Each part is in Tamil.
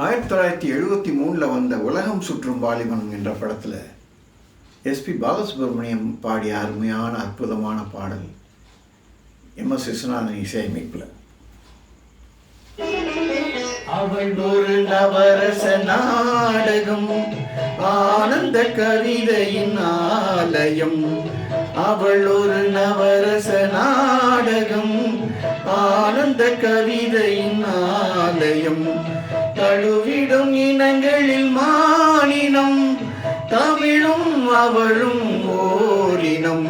1973 வந்த உலகம் சுற்றும் வாலிபன் என்ற படத்தில் எஸ்பி பாலசுப்ரமணியம் பாடிய அருமையான அற்புதமான பாடல் எம்.எஸ். விஸ்வநாதன் இசையமைப்பில். அவள் ஒரு நவரச நாடகம், ஆனந்த கவிதையின் ஆலயம். அவள் ஒரு நவரச நாடகம், ஆனந்த கவிதையின் ஆலயம். தழுவிடும் இனங்களில் மானினம், தமிழும் அவளும் ஓரினம்.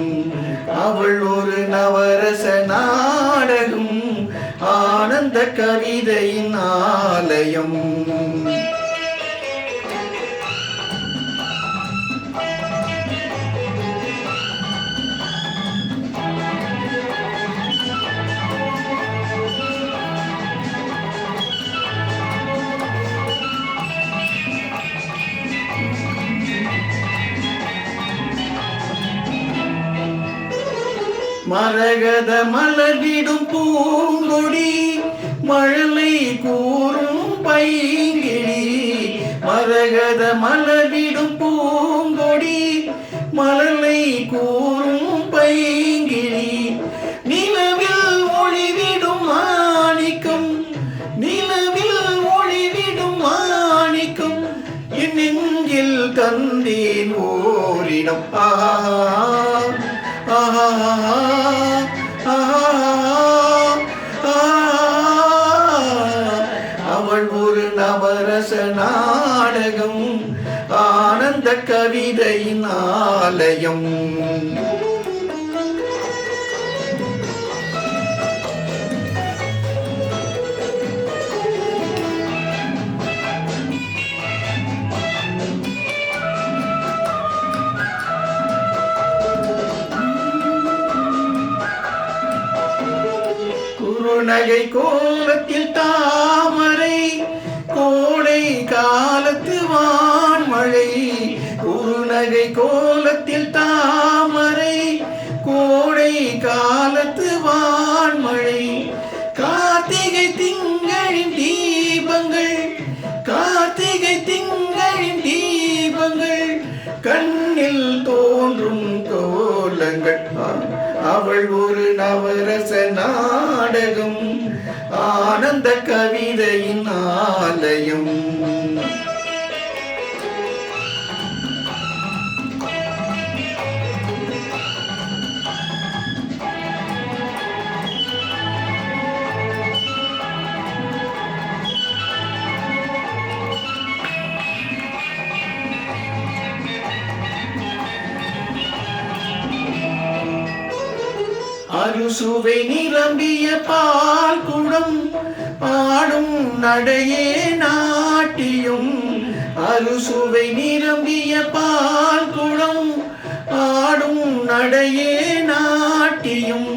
அவள் ஒரு நவரச நாடகம், ஆனந்த கவிதையின் ஆலயம். மரகத மலர்விடும் பூங்கொடி, மழலை கூறும் பைங்கிழி. மரகத மலர்விடும் பூங்கொடி, மழலை கூறும் பைங்கிழி. நிலவில் ஒளிவிடும் மாணிக்கம், நிலவில் ஒளிவிடும் மாணிக்கம். என் நெஞ்சில் தந்தேன் ஓரிடம். அவள் ஒரு நவரச நாடகம், ஆனந்த கவிதையின் ஆலயம். குறுநகை கோலத்தில் தாமரை, கோடை காலத்து வான்மழை. குறுநகை கோலத்தில் தாமரை, கோடை காலத்து வான்மழை. கார்த்திகை திங்களின் தீபங்கள், கார்த்திகை திங்களின் தீபங்கள். கண்ணில் தோன்றும் கோலங்கள். அவள் ஒரு நவரச நாடகம், ஆனந்த கவிதையின் ஆலயம். அறுசுவை நிரம்பிய பால் குடம், ஆடும் நடையே நாட்டியம். அறுசுவை நிரம்பிய பால் குடம், ஆடும் நடையே நாட்டியம்.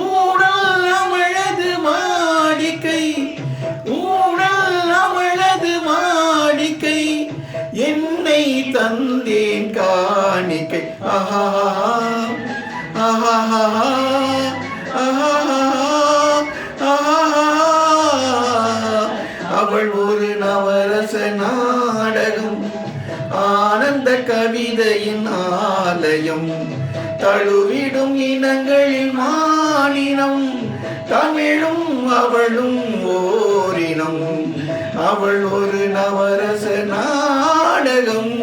ஊடல் அவளது மாடிக்கை, ஊடல் அவளது மாடிக்கை. என்னை தந்தேன் காணிக்கை. ஆஹா அவள் ஒரு நவரச நாடகம், ஆனந்த கவிதையின் ஆலயம். தழுவிடும் இனங்களில் மானினம், தமிழும் அவளும் ஓரினம். அவள் ஒரு நவரச நாடகம்.